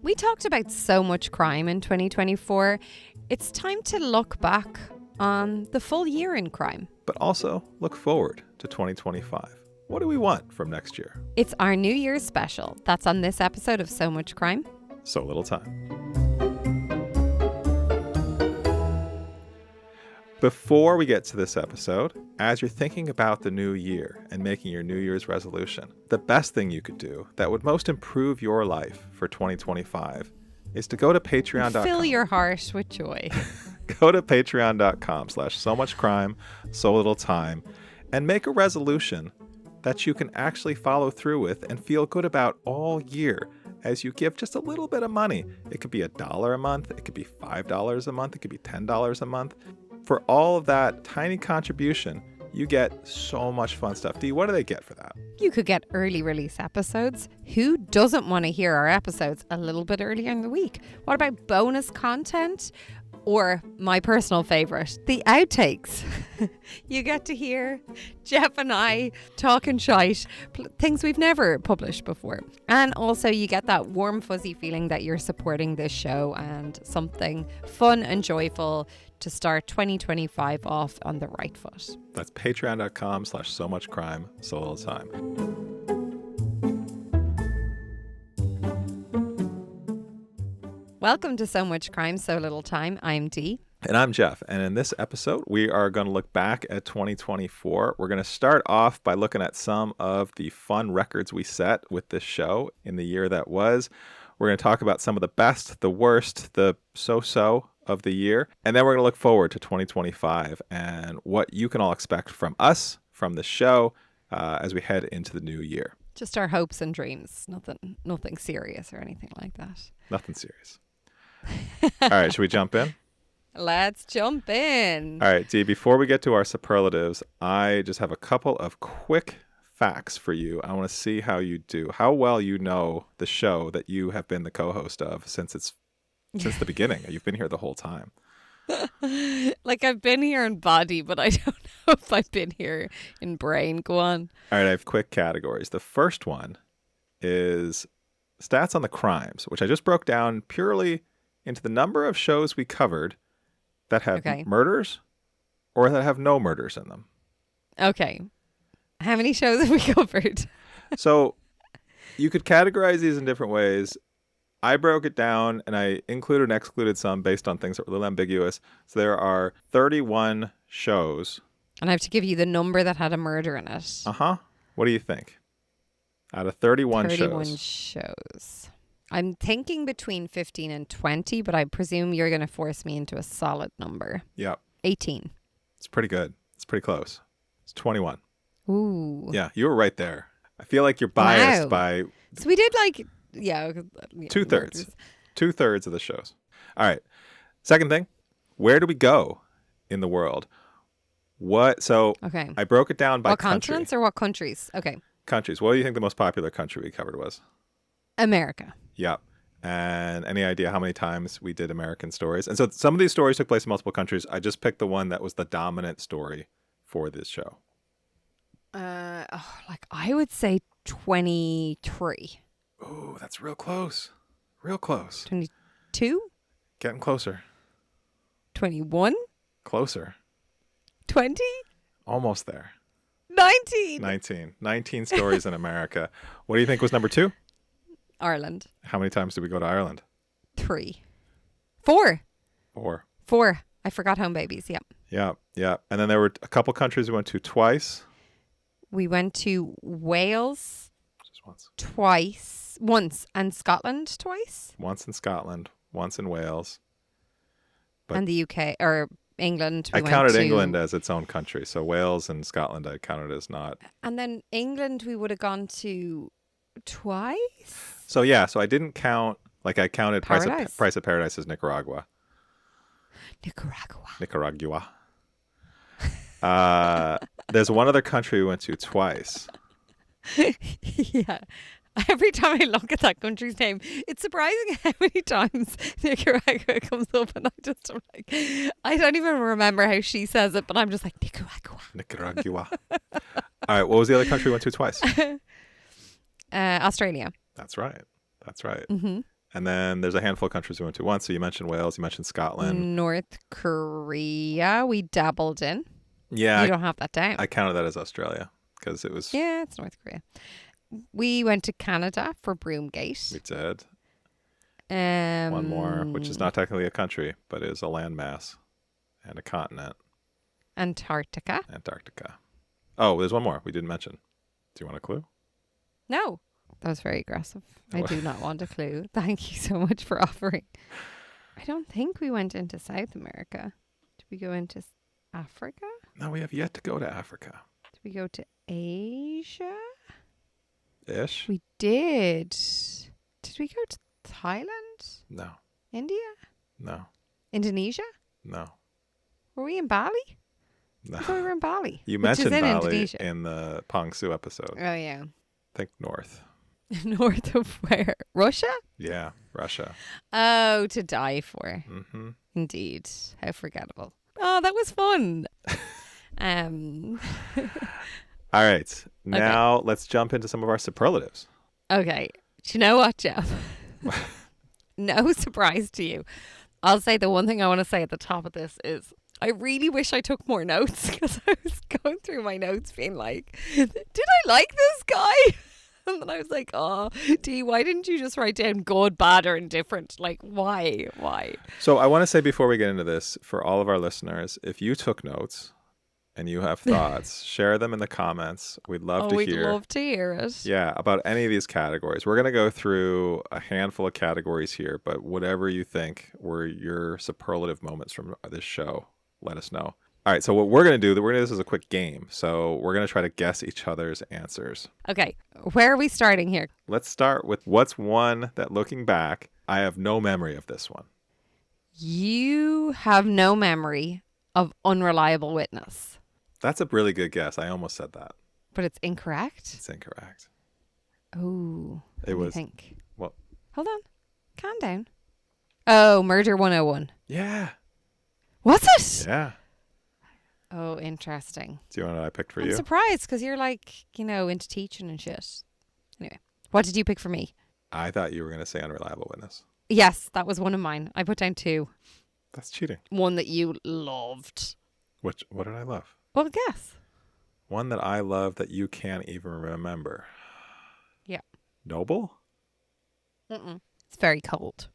We talked about so much crime in 2024. It's time to look back on the full year in crime. But also look forward to 2025. What do we want from next year? It's our New Year's special. That's on this episode of So Much Crime. So Little Time. Before we get to this episode, as you're thinking about the new year and making your New Year's resolution, the best thing you could do that would most improve your life for 2025 is to go to patreon.com. Fill your heart with joy. Go to patreon.com/so-much-crime, so little time, and make a resolution that you can actually follow through with and feel good about all year as you give just a little bit of money. It could be $1 a month, it could be $5 a month, it could be $10 a month. For all of that tiny contribution, you get so much fun stuff. Dee, what do they get for that? You could get early release episodes. Who doesn't want to hear our episodes a little bit earlier in the week? What about bonus content? Or my personal favorite, the outtakes. You get to hear Jeff and I talking shite, things we've never published before. And also you get that warm, fuzzy feeling that you're supporting this show and something fun and joyful to start 2025 off on the right foot. That's patreon.com/so-much-crime, so little time. Welcome to So Much Crime, So Little Time. I'm Dee. And I'm Jeff. And in this episode, we are going to look back at 2024. We're going to start off by looking at some of the fun records we set with this show in the year that was. We're going to talk about some of the best, the worst, the so-so of the year. And then we're going to look forward to 2025 and what you can all expect from us, from the show, as we head into the new year. Just our hopes and dreams. Nothing serious or anything like that. Nothing serious. All right, should we jump in? Let's jump in. All right, Dee, before we get to our superlatives, I just have a couple of quick facts for you. I want to see how you do, how well you know the show that you have been the co-host of since the beginning. You've been here the whole time. Like I've been here in body, but I don't know if I've been here in brain. Go on. All right, I have quick categories. The first one is stats on the crimes, which I just broke down purely into the number of shows we covered that have murders or that have no murders in them. Okay. How many shows have we covered? So you could categorize these in different ways. I broke it down and I included and excluded some based on things that were a little ambiguous. So there are 31 shows. And I have to give you the number that had a murder in it. Uh-huh. What do you think? Out of 31 shows. I'm thinking between 15 and 20, but I presume you're going to force me into a solid number. Yep. 18. It's pretty good. It's pretty close. It's 21. Ooh. Yeah, you were right there. I feel like you're biased by... So we did like... Two-thirds. Two-thirds of the shows. All right. Second thing, where do we go in the world? Okay. I broke it down by what country. Continents or what countries? Okay. Countries. What do you think the most popular country we covered was? America. Yep. And any idea how many times we did American stories? And so some of these stories took place in multiple countries. I just picked the one that was the dominant story for this show. I would say 23. Oh, that's real close. Real close. 22? Getting closer. 21? Closer. 20? Almost there. 19. 19 stories in America. What do you think was number 2? Ireland. How many times did we go to Ireland? 3. 4. 4. I forgot Home Babies. Yep. Yeah. And then there were a couple countries we went to twice. We went to Wales. Just once. Twice. Once. And Scotland twice. Once in Scotland. Once in Wales. And the UK or England. I counted England as its own country. So Wales and Scotland I counted as not. And then England we would have gone to twice. So I didn't count, like I counted Price of Paradise as Nicaragua. There's one other country we went to twice. Yeah. Every time I look at that country's name, it's surprising how many times Nicaragua comes up, and I'm like, I don't even remember how she says it, but I'm just like, Nicaragua. All right, what was the other country we went to twice? Australia. That's right. Mm-hmm. And then there's a handful of countries we went to once. So you mentioned Wales, you mentioned Scotland. North Korea, we dabbled in. Yeah, You don't have that down. I counted that as Australia because it was. Yeah, it's North Korea. We went to Canada for Broomgate. We did. One One more, which is not technically a country, but is a landmass and a continent. Antarctica. Antarctica. Oh, there's one more we didn't mention. Do you want a clue? No. That was very aggressive. I do not want a clue. Thank you so much for offering. I don't think we went into South America. Did we go into Africa? No, we have yet to go to Africa. Did we go to Asia? Ish? We did. Did we go to Thailand? No. India? No. Indonesia? No. Were we in Bali? No. I thought we were in Bali. You which is mentioned in Bali Indonesia. in the Pongsu episode. Oh, yeah. Think north. North of where? Russia? Yeah, Russia. Oh, to die for. Mm-hmm. Indeed. How forgettable. Oh, that was fun. um. All right. Now let's jump into some of our superlatives. Okay. Do you know what, Jeff? No surprise to you. I'll say the one thing I want to say at the top of this is I really wish I took more notes because I was going through my notes being like, did I like this guy? And then I was like, oh, Dee, why didn't you just write down good, bad, or indifferent? Like, why? Why? So I want to say before we get into this, for all of our listeners, if you took notes and you have thoughts, share them in the comments. We'd love to we'd hear. love to hear it. Yeah, about any of these categories. We're going to go through a handful of categories here, but whatever you think were your superlative moments from this show, let us know. All right, so what we're going to do, this is a quick game. So we're going to try to guess each other's answers. Okay, where are we starting here? Let's start with what's one that, looking back, I have no memory of this one. You have no memory of unreliable witness. That's a really good guess. I almost said that. But it's incorrect. It's incorrect. Oh, It was. I think. Well, Hold on. Calm down. Oh, Murder 101. yeah. Was it? Yeah. Oh, interesting. Do you know what I picked for I'm you? surprised because you're like, into teaching and shit. Anyway, what did you pick for me? I thought you were going to say unreliable witness. Yes, that was one of mine. I put down 2. That's cheating. One that you loved. What did I love? Well, guess. One that I love that you can't even remember. Yeah. Noble? Mm-mm. It's very cold.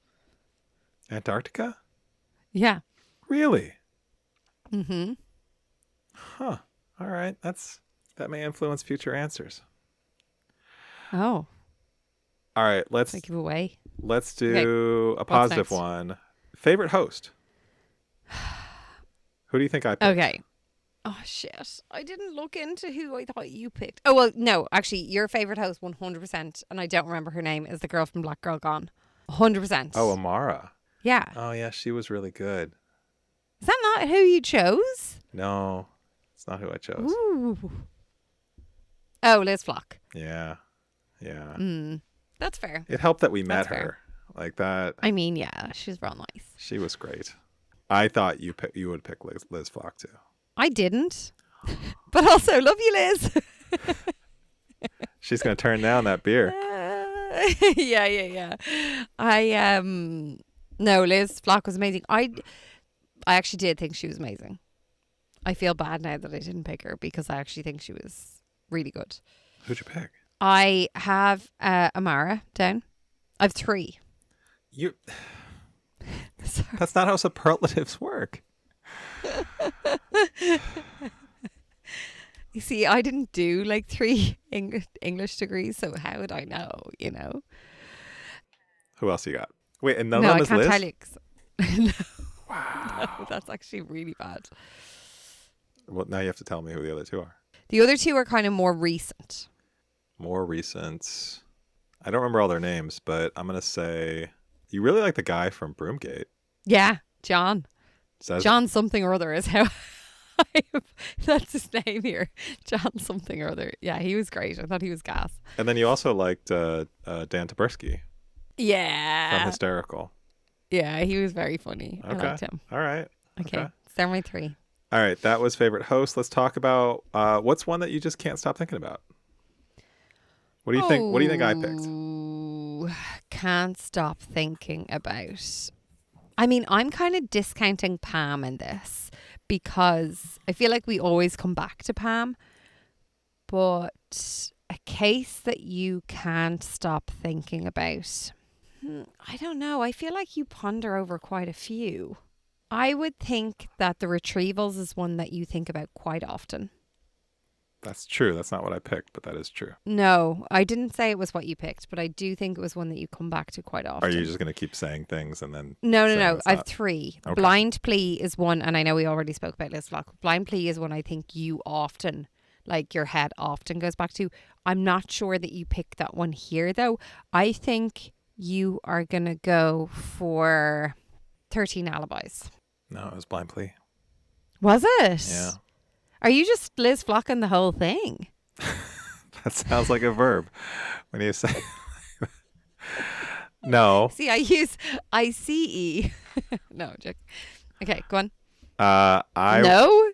Antarctica? Yeah. Really? Mm-hmm. Huh. All right. That may influence future answers. Oh. All right. Let's I give away. do a positive next? one. Favorite host? Who do you think I picked? Okay. Oh, shit. I didn't look into who I thought you picked. Oh, well, no. Actually, your favourite host, 100%, and I don't remember her name, is the girl from Black Girl Gone. 100%. Oh, Amara. Yeah. Oh, yeah. She was really good. Is that not who you chose? No, it's not who I chose. Ooh. Oh, Liz Flock. Yeah. Yeah. That's fair. It helped that we met That's fair. her. Like that. I mean, yeah, she's real nice. She was great. I thought you would pick Liz Flock too. I didn't. But also, love you, Liz. She's going to turn down that beer. Yeah. No, Liz Flock was amazing. I actually did think she was amazing. I feel bad now that I didn't pick her because I actually think she was really good. Who'd you pick? I have Amara down. I have 3. You. Sorry. That's not how superlatives work. You see, I didn't do like 3 English degrees, so how would I know, Who else you got? Wait, and none No, of I them is can't Liz? tell you. No, Wow. no, that's actually really bad. Well, now you have to tell me who the other 2 are. The other 2 are kind of more recent. More recent. I don't remember all their names, but I'm going to say you really like the guy from Broomgate. Yeah, John. Says John something or other is how that's his name here. John something or other. Yeah, he was great. I thought he was gas. And then you also liked Dan Taberski Yeah. from Hysterical. Yeah, he was very funny. Okay. I liked him. All right. Okay. So they're my 3. All right. That was favorite host. Let's talk about what's one that you just can't stop thinking about. What do you think? What do you think I picked? Ooh, can't stop thinking about. I mean, I'm kind of discounting Pam in this because I feel like we always come back to Pam, but a case that you can't stop thinking about. I don't know. I feel like you ponder over quite a few. I would think that the retrievals is one that you think about quite often. That's true. That's not what I picked, but that is true. No, I didn't say it was what you picked, but I do think it was one that you come back to quite often. Are you just going to keep saying things and then... No. it's I have not? 3. Okay. Blind Plea is one, and I know we already spoke about Liz Flock. Blind Plea is one I think you often, like your head often goes back to. I'm not sure that you picked that one here, though. I think you are going to go for 13 Alibis. No, it was Blind Plea. Was it? Yeah. Are you just Liz Flocking the whole thing? That sounds like a verb when you say... No. See, I use ICE. No, joke. Okay, go on. No?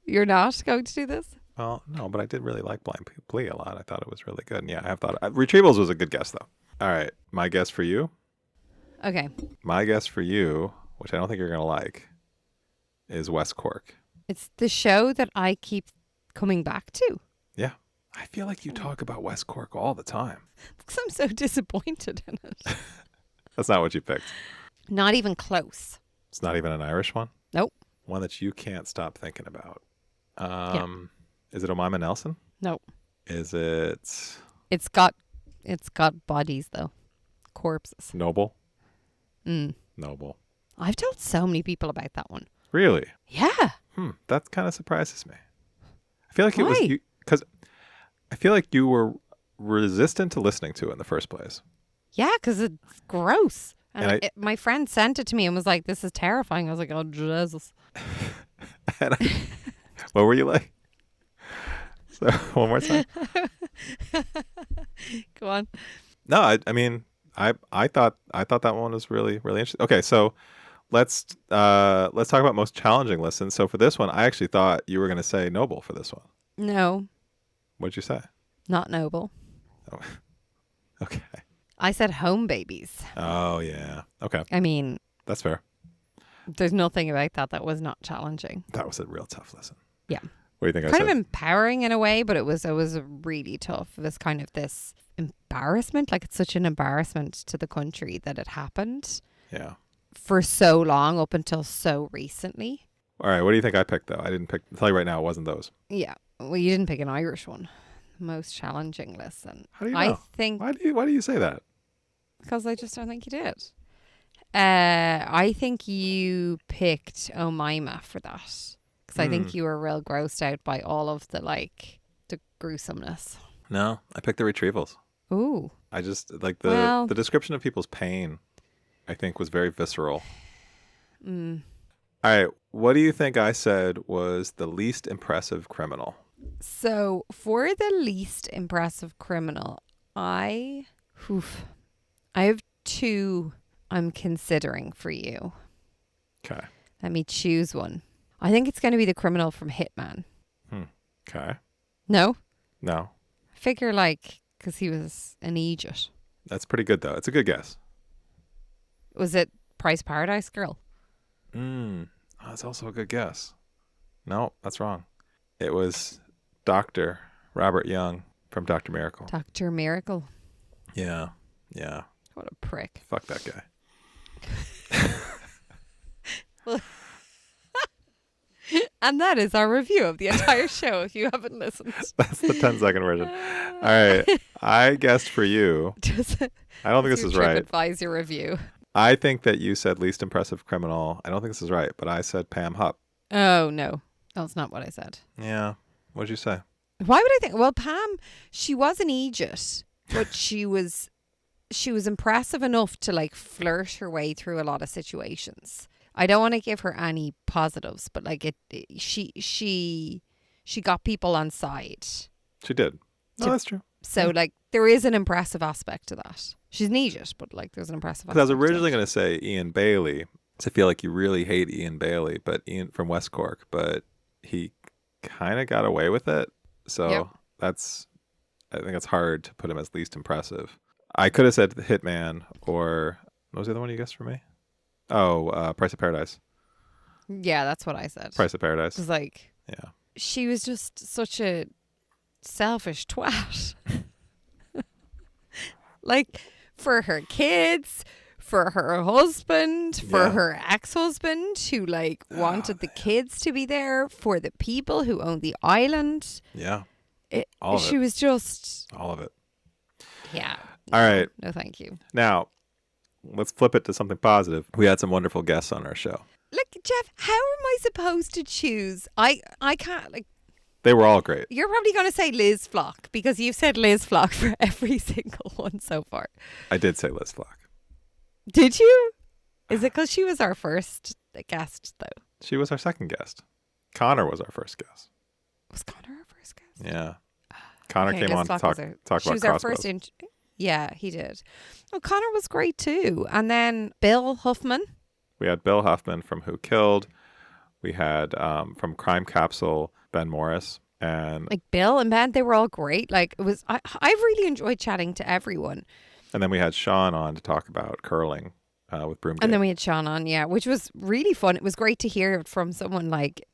You're not going to do this? Well, no, but I did really like Blind Plea a lot. I thought it was really good. And yeah, I have thought... Retrievals was a good guess, though. All right. My guess for you? Okay. My guess for you, which I don't think you're going to like, is West Cork. It's the show that I keep coming back to. Yeah. I feel like you talk about West Cork all the time. Because I'm so disappointed in it. That's not what you picked. Not even close. It's not even an Irish one? Nope. One that you can't stop thinking about. Is it Omaima Nelson? Nope. Is it It's got bodies though. Corpses. Noble? Mm. Noble. I've told so many people about that one. Really? Yeah. That kind of surprises me. I feel like it was Why? you, because I feel like you were resistant to listening to it in the first place. Yeah, because it's gross. And My friend sent it to me and was like, "This is terrifying." I was like, "Oh Jesus!" And what were you like? So one more time. Go on. No, I mean, I thought that one was really, really interesting. Okay, so let's talk about most challenging listens. So for this one, I actually thought you were going to say Noble for this one. No, What'd you say? not Noble. Oh, okay. I said Home Babies. Oh yeah. Okay, I mean, that's fair. there's nothing about that was not challenging. That was a real tough listen. Yeah. What do you think I Kind said? of empowering in a way, but it was really tough. It was kind of this embarrassment. Like, it's such an embarrassment to the country that it happened Yeah. for so long up until so recently. All right. What do you think I picked though? I didn't pick. I'll tell you right now, it wasn't those. Yeah. Well, you didn't pick an Irish one. Most challenging listen. How do you know? I think Why do you say that? because I just don't think you did. I think you picked Omaima for that. Because I think you were real grossed out by all of the gruesomeness. No, I picked the Retrievals. Ooh. I just like Well- the description of people's pain, I think, was very visceral. Mm. All right. What do you think I said was the least impressive criminal? So for the least impressive criminal, I have 2 I'm considering for you. Okay. Let me choose one. I think it's going to be the criminal from Hitman. Okay. No? No. I figure because he was an Egypt. That's pretty good, though. It's a good guess. Was it Price Paradise Girl? Oh, that's also a good guess. No, that's wrong. It was Dr. Robert Young from Dr. Miracle. Dr. Miracle. Yeah. Yeah. What a prick. Fuck that guy. And that is our review of the entire show if you haven't listened. That's the 10-second version. All right. I guessed for you. I don't think this is right. TripAdvisor review. I think that you said least impressive criminal. I don't think this is right, but I said Pam Hupp. Oh, no. That's not what I said. Yeah. What'd you say? Why would I think? Well, Pam, she was an Aegis, but she was impressive enough to flirt her way through a lot of situations. I don't want to give her any positives, but she got people on side. She did. No, that's true. So there is an impressive aspect to that. She's an Aegis, but there's an impressive aspect. Because I was originally going to say Ian Bailey. So I feel like you really hate Ian Bailey, but Ian from West Cork, but he kind of got away with it. So I think it's hard to put him as least impressive. I could have said The Hitman, or what was the other one you guessed for me? Oh, Price of Paradise. Yeah, that's what I said. Price of Paradise. It was like, Yeah. she was just such a selfish twat. Like, for her kids, for her husband, for Yeah. her ex-husband, who like wanted the kids to be there, for the people who owned the island. Yeah. All of She it. was just, All of it. yeah. All right. No, thank you. Now, let's flip it to something positive. We had some wonderful guests on our show. Look, Jeff, how am I supposed to choose? I can't, like, They were all great. you're probably going to say Liz Flock because you've said Liz Flock for every single one so far. I did say Liz Flock. Did you? Is it because she was our first guest, though? She was our second guest. Connor was our first guest. Was Connor our first guest? Yeah. Connor Okay, came Liz on to Flock talk was about she was our crossbows. first. Yeah, he did. Oh, Connor was great too. And then Bill Huffman. We had Bill Huffman from Who Killed. We had from Crime Capsule, Ben Morris. And Like Bill and Ben, they were all great. Like it was. I really enjoyed chatting to everyone. then we had Sean on to talk about curling with Broomgate. And then we had Sean on, yeah, which was really fun. It was great to hear it from someone like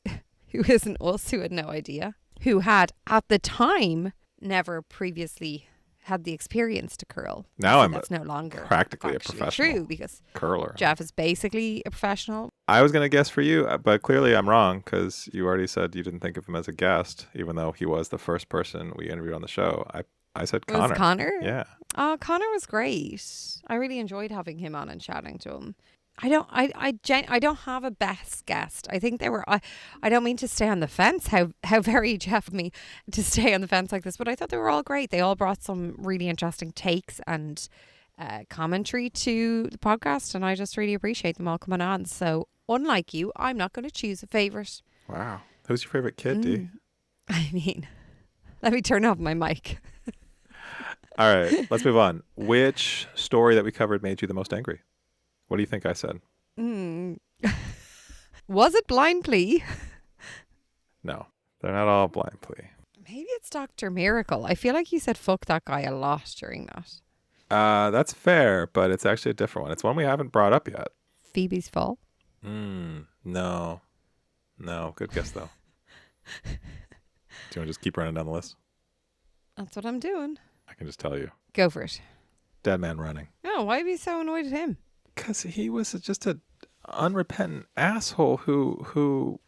who isn't us, who had no idea, who had at the time never previously had the experience to curl. Now I'm that's no longer practically a actually professional true because curler. Jeff is basically a professional. I was going to guess for you, but clearly I'm wrong because you already said you didn't think of him as a guest, even though he was the first person we interviewed on the show. I said Connor. Was Connor? Yeah. Oh, Connor was great. I really enjoyed having him on and chatting to him. I don't have a best guest. I think they were. I don't mean to stay on the fence. How very Jeff of me to stay on the fence like this, but I thought they were all great. They all brought some really interesting takes and commentary to the podcast, and I just really appreciate them all coming on. So, unlike you, I'm not going to choose a favorite. Wow. Who's your favorite kid, D? I mean, let me turn off my mic. All right, let's move on. Which story that we covered made you the most angry? What do you think I said? Was it Blind Plea? No, they're not all blind plea. Maybe it's Dr. Miracle. I feel like you said fuck that guy a lot during that. That's fair, but it's actually a different one. It's one we haven't brought up yet. Phoebe's Fall. No. Good guess, though. Do you want to just keep running down the list? That's what I'm doing. I can just tell you. Go for it. Dead Man Running. Oh, why be you so annoyed at him? Because he was just an unrepentant asshole who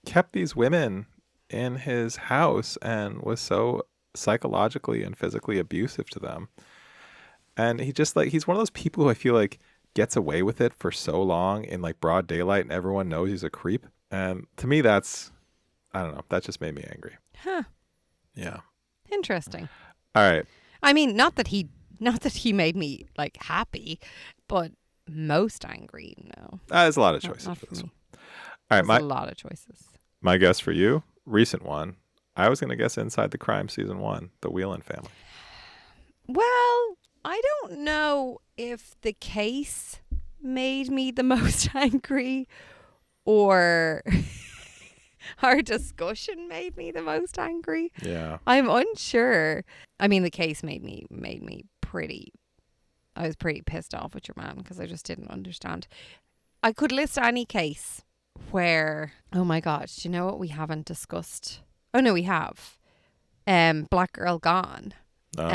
kept these women in his house and was so psychologically and physically abusive to them. And he just he's one of those people who I feel like gets away with it for so long in like broad daylight and everyone knows he's a creep. And to me, I don't know, that just made me angry. Huh. Yeah. Interesting. All right. I mean, not that he made me like happy, but most angry, no. There's a lot of choices Not for for this me. one. All right. There's a lot of choices. My guess for you, recent one, I was going to guess Inside the Crime season 1, the Whelan family. Well, I don't know if the case made me the most angry or our discussion made me the most angry. Yeah. I'm unsure. I mean, the case made me pretty. I was pretty pissed off with your man because I just didn't understand. I could list any case where, oh my gosh, do you know what we haven't discussed? Oh no, we have. Black Girl Gone. Oh,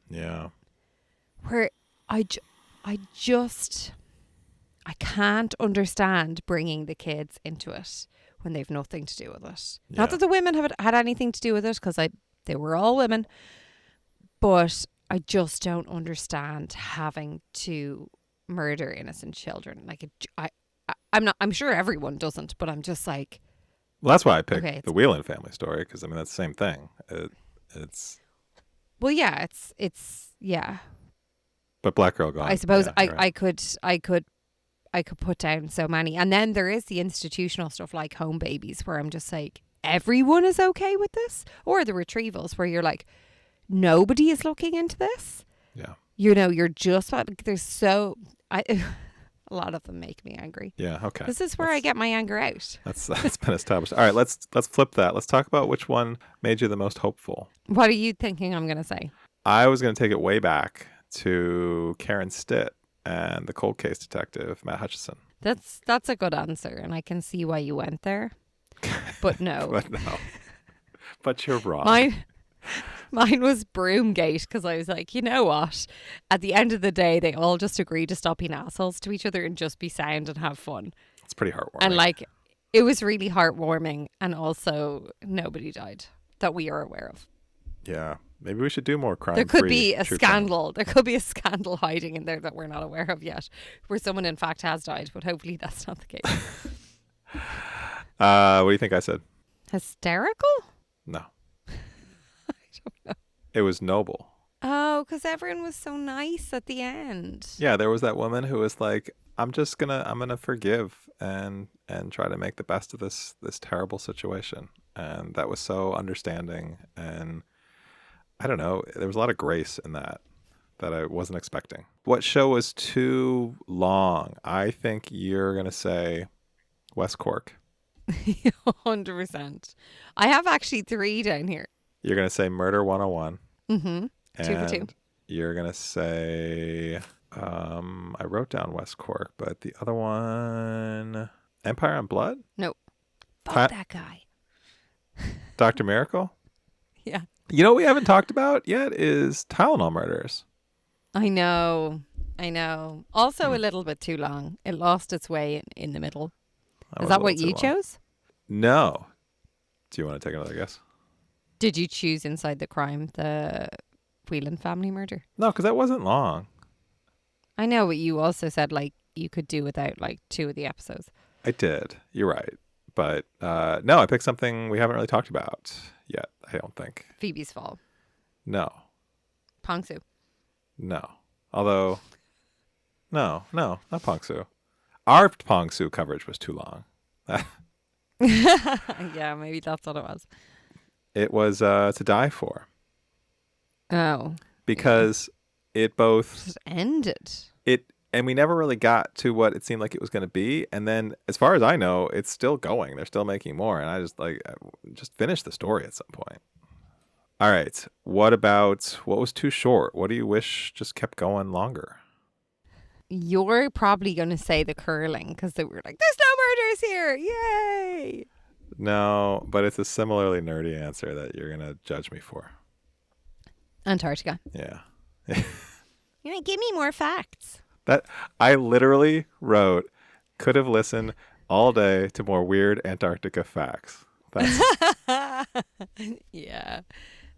yeah. Where I can't understand bringing the kids into it when they've nothing to do with it. Yeah. Not that the women have had anything to do with it because they were all women, but I just don't understand having to murder innocent children. Like I'm sure everyone doesn't, but I'm just like. Well, that's why I picked Okay, the Whelan family story because I mean that's the same thing. It's. Well, yeah, it's yeah. But Black Girl Gone. I suppose yeah, you're right. I could put down so many, and then there is the institutional stuff like Home Babies, where I'm just like, everyone is okay with this, or the Retrievals, where you're like, nobody is looking into this. Yeah. You know, you're just there's so a lot of them make me angry. Yeah. Okay. This is where I get my anger out. That's been established. All right. Let's flip that. Let's talk about which one made you the most hopeful. What are you thinking I'm gonna say? I was going to take it way back to Karen Stitt and the cold case detective, Matt Hutchison. That's a good answer, and I can see why you went there. But no. But no. But you're wrong. Mine was Broomgate, because I was like, you know what? At the end of the day, they all just agreed to stop being assholes to each other and just be sound and have fun. It's pretty heartwarming. And like, it was really heartwarming, and also nobody died that we are aware of. Yeah. Maybe we should do more crime. There could be a scandal. There could be a scandal hiding in there that we're not aware of yet, where someone in fact has died, but hopefully that's not the case. What do you think I said? Hysterical? No. I don't know. It was noble. Oh, because everyone was so nice at the end. Yeah, there was that woman who was like, I'm gonna forgive and try to make the best of this terrible situation. And that was so understanding, and I don't know, there was a lot of grace in that I wasn't expecting. What show was too long? I think you're gonna say West Cork. 100%. I have actually 3 down here. You're gonna say Murder 101. Mm-hmm. 2 for 2. And you're gonna say I wrote down West Cork, but the other one, Empire and Blood? No. Fuck that guy. Dr. Miracle? Yeah. You know what we haven't talked about yet is Tylenol Murders. I know. Also a little bit too long. It lost its way in the middle. Is that what you chose? No. Do you want to take another guess? Did you choose Inside the Crime, the Whelan family murder? No, because that wasn't long. I know, but you also said like you could do without like 2 of the episodes. I did. You're right. But no, I picked something we haven't really talked about yet, I don't think. Phoebe's Fall. No. Pongsu. No. Although, no, not Pongsu. Our Pongsu coverage was too long. Yeah, maybe that's what it was. It was To Die For. Oh. Because it both... Just ended. And we never really got to what it seemed like it was going to be. And then, as far as I know, it's still going. They're still making more. And I just finish the story at some point. All right. What was too short? What do you wish just kept going longer? You're probably going to say the curling, because they were like, there's no murders here. Yay. No, but it's a similarly nerdy answer that you're going to judge me for. Antarctica. Yeah. You're like, give me more facts. That I literally wrote, could have listened all day to more weird Antarctica facts. That's yeah,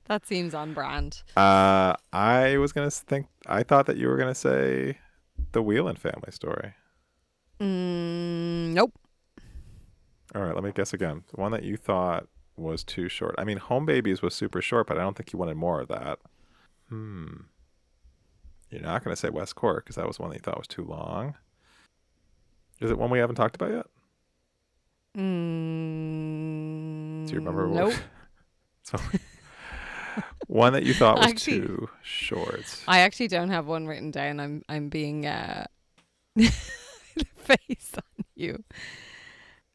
that seems on brand. I thought that you were gonna say the Whelan family story. Nope. All right, let me guess again. The one that you thought was too short. I mean, Home Babies was super short, but I don't think you wanted more of that. You're not going to say West Cork because that was one that you thought was too long. Is it one we haven't talked about yet? Do you remember? Nope. One that you thought was too short. I actually don't have one written down. I'm being face on you.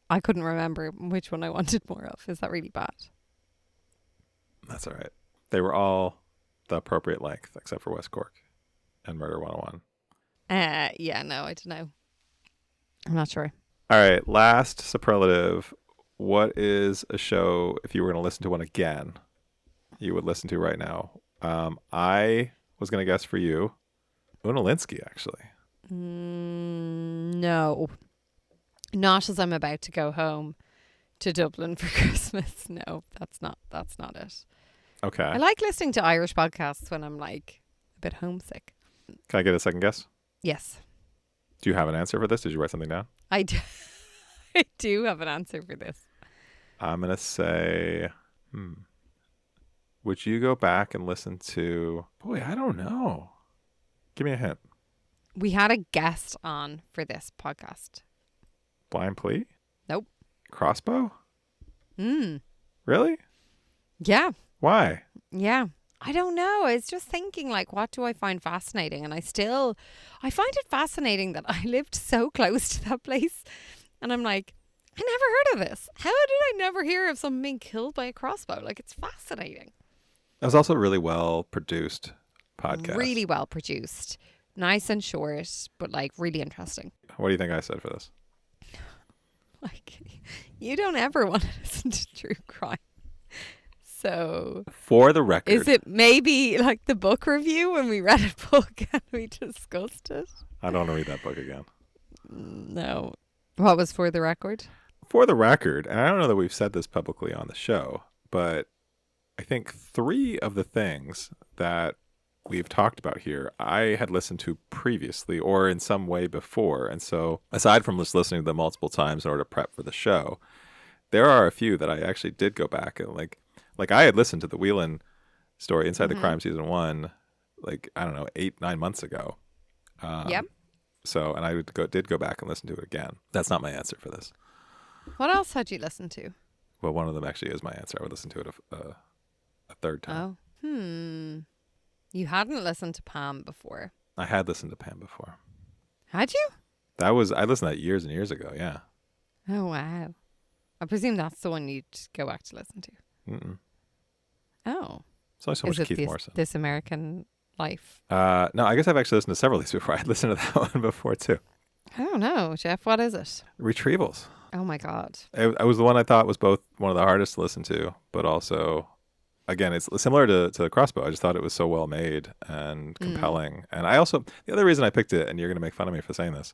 I couldn't remember which one I wanted more of. Is that really bad? That's all right. They were all the appropriate length except for West Cork and Murder 101. Yeah, no, I don't know. I'm not sure. All right, last superlative. What is a show, if you were going to listen to one again, you would listen to right now? I was going to guess for you, Una Linsky, actually. No. Not as I'm about to go home to Dublin for Christmas. No, that's not it. Okay. I like listening to Irish podcasts when I'm like a bit homesick. Can I get a second guess? Yes. Do you have an answer for this? Did you write something down? I do. I do have an answer for this. I'm going to say, would you go back and listen to, boy, I don't know. Give me a hint. We had a guest on for this podcast. Blind Plea? Nope. Crossbow? Yeah. Really? Why? Yeah. I don't know. It's just thinking like, what do I find fascinating? And I find it fascinating that I lived so close to that place. And I'm like, I never heard of this. How did I never hear of someone being killed by a crossbow? Like, it's fascinating. It was also really well produced podcast. Really well produced. Nice and short, but like really interesting. What do you think I said for this? Like, you don't ever want to listen to true crime. So, For the record, is it maybe like the book review when we read a book and we discussed it? I don't want to read that book again. No. What was for the record? For the record, and I don't know that we've said this publicly on the show, but I think 3 of the things that we've talked about here, I had listened to previously or in some way before. And so aside from just listening to them multiple times in order to prep for the show, there are a few that I actually did go back and like I had listened to the Whelan story, Inside the Crime Season 1, like, I don't know, 8-9 months ago. Yep. So, and I did go back and listen to it again. That's not my answer for this. What else had you listened to? Well, one of them actually is my answer. I would listen to it a third time. Oh. You hadn't listened to Pam before. I had listened to Pam before. Had you? I listened to that years and years ago, yeah. Oh, wow. I presume that's the one you'd go back to listen to. Mm-mm. Oh. It's only so much Keith Morrison. This American Life? No, I guess I've actually listened to several of these before. I'd listened to that one before, too. I don't know, Jeff. What is it? Retrievals. Oh, my God. It was the one I thought was both one of the hardest to listen to, but also, again, it's similar to Crossbow. I just thought it was so well made and compelling. And I also, the other reason I picked it, and you're going to make fun of me for saying this,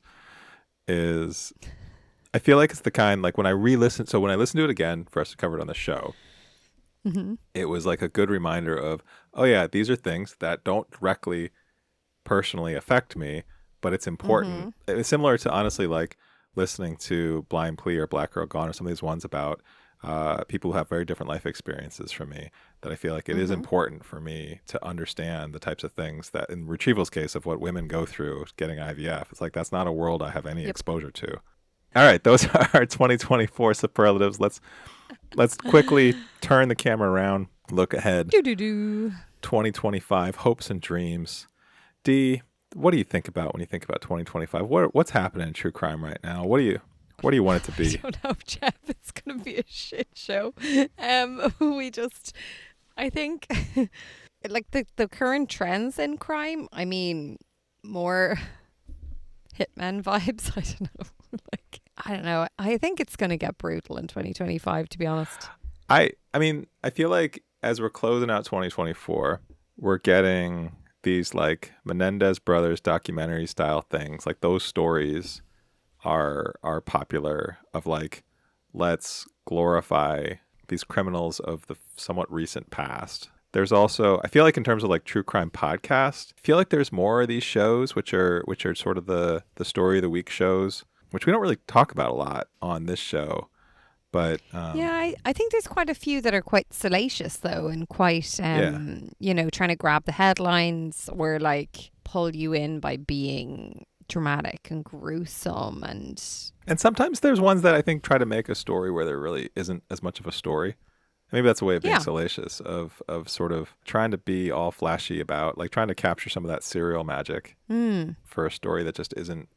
is I feel like it's the kind, like when I re-listen, so when I listened to it again for us to cover it on the show, it was like a good reminder of, oh yeah, these are things that don't directly personally affect me, but it's important. It's similar to, honestly, like listening to Blind Plea or Black Girl Gone or some of these ones about people who have very different life experiences from me, that I feel like it is important for me to understand the types of things that, in Retrieval's case, of what women go through getting IVF. It's like, that's not a world I have any exposure to. All right, those are our 2024 superlatives. Let's quickly turn the camera around, look ahead. 2025, hopes and dreams. Dee, what do you think about when you think about 2025? What's happening in true crime right now? What do you want it to be? I don't know, Jeff. It's going to be a shit show. I think, like the current trends in crime, I mean, more hitman vibes. I don't know. I don't know. I think it's going to get brutal in 2025, to be honest. I mean, I feel like as we're closing out 2024, we're getting these like Menendez brothers documentary style things. Like those stories are popular, of like, let's glorify these criminals of the somewhat recent past. There's also, I feel like in terms of like true crime podcast, I feel like there's more of these shows which are sort of the story of the week shows, which we don't really talk about a lot on this show. But yeah, I think there's quite a few that are quite salacious though, and quite trying to grab the headlines or like pull you in by being dramatic and gruesome, and sometimes there's ones that I think try to make a story where there really isn't as much of a story. Maybe that's a way of being salacious, of sort of trying to be all flashy about, like, trying to capture some of that serial magic for a story that just isn't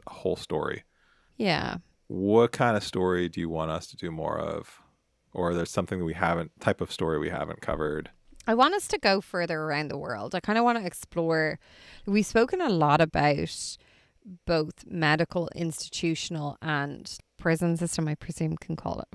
a whole story. Yeah. What kind of story do you want us to do more of? Or there's something that type of story we haven't covered? I want us to go further around the world. I kind of want to explore. We've spoken a lot about both medical, institutional, and prison system. I presume can fall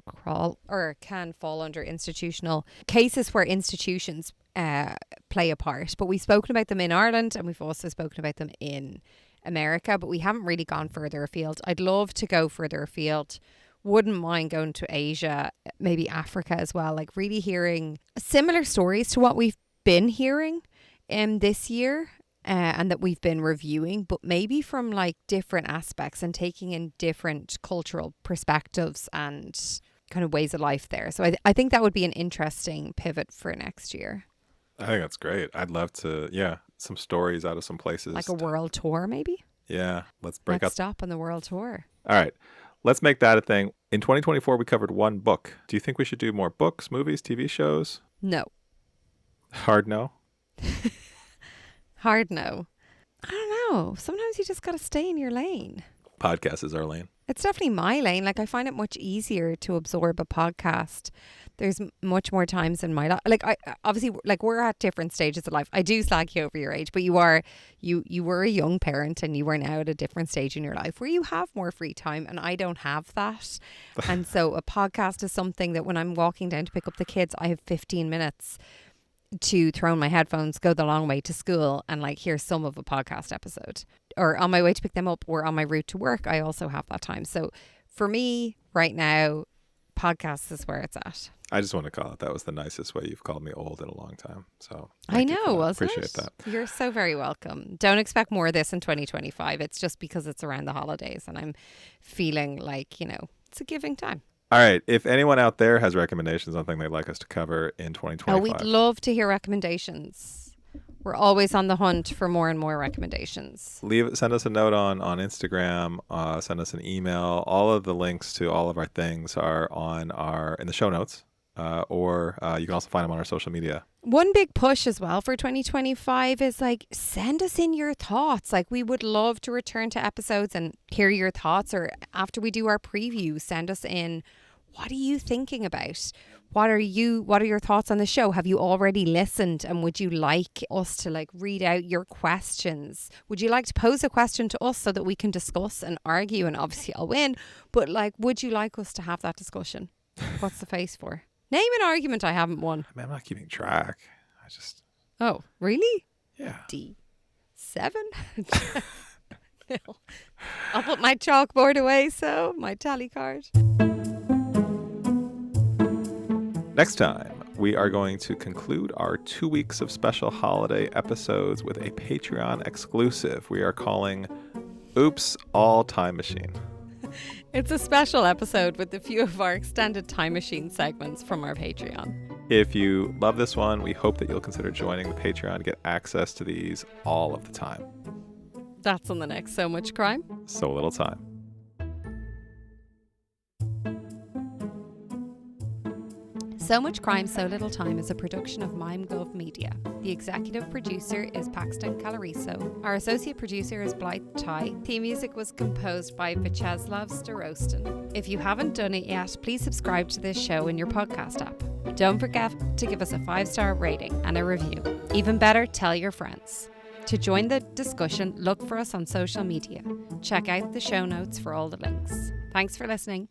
under institutional cases where institutions play a part. But we've spoken about them in Ireland, and we've also spoken about them in America, but we haven't really gone further afield. I'd love to go further afield. Wouldn't mind going to Asia, maybe Africa as well, like really hearing similar stories to what we've been hearing this year and that we've been reviewing, but maybe from like different aspects and taking in different cultural perspectives and kind of ways of life there. So I think that would be an interesting pivot for next year. I think that's great. I'd love to, some stories out of some places. Like a world tour, maybe? Yeah, let's stop on the world tour. All right, let's make that a thing. In 2024, we covered one book. Do you think we should do more books, movies, TV shows? No. Hard no? Hard no. I don't know. Sometimes you just got to stay in your lane. Podcast is our lane. It's definitely my lane. Like, I find it much easier to absorb a podcast. There's much more times in my life. Like, I obviously, like, we're at different stages of life. I do slag you over your age, but you were a young parent, and you are now at a different stage in your life where you have more free time, and I don't have that. And so a podcast is something that when I'm walking down to pick up the kids, I have 15 minutes to throw in my headphones, go the long way to school, and like hear some of a podcast episode. Or on my way to pick them up, or on my route to work, I also have that time. So for me right now, podcasts is where it's at. I just want to call it, that was the nicest way you've called me old in a long time. So I know, wasn't appreciate it? that. You're so very welcome. Don't expect more of this in 2025. It's just because it's around the holidays and I'm feeling like, it's a giving time. All right. If anyone out there has recommendations on something they'd like us to cover in 2025. Oh, we'd love to hear recommendations. We're always on the hunt for more and more recommendations. Send us a note on Instagram. Send us an email. All of the links to all of our things are in the show notes, or you can also find them on our social media. One big push as well for 2025 is like, send us in your thoughts. Like, we would love to return to episodes and hear your thoughts, or after we do our preview, send us in, what are you thinking about? What are your thoughts on the show? Have you already listened? And would you like us to like read out your questions? Would you like to pose a question to us so that we can discuss and argue? And obviously I'll win, but like, would you like us to have that discussion? What's the face for? Name an argument I haven't won. I mean, I'm not keeping track. Oh, really? Yeah. D7? I'll put my chalkboard away, so my tally card. Next time, we are going to conclude our 2 weeks of special holiday episodes with a Patreon exclusive we are calling Oops, All Time Machine. It's a special episode with a few of our extended Time Machine segments from our Patreon. If you love this one, we hope that you'll consider joining the Patreon to get access to these all of the time. That's on the next So Much Crime, So Little Time. So Much Crime, So Little Time is a production of MimeGov Media. The executive producer is Paxton Calariso. Our associate producer is Blythe Tai. Theme music was composed by Vyacheslav Starostin. If you haven't done it yet, please subscribe to this show in your podcast app. Don't forget to give us a 5-star rating and a review. Even better, tell your friends. To join the discussion, look for us on social media. Check out the show notes for all the links. Thanks for listening.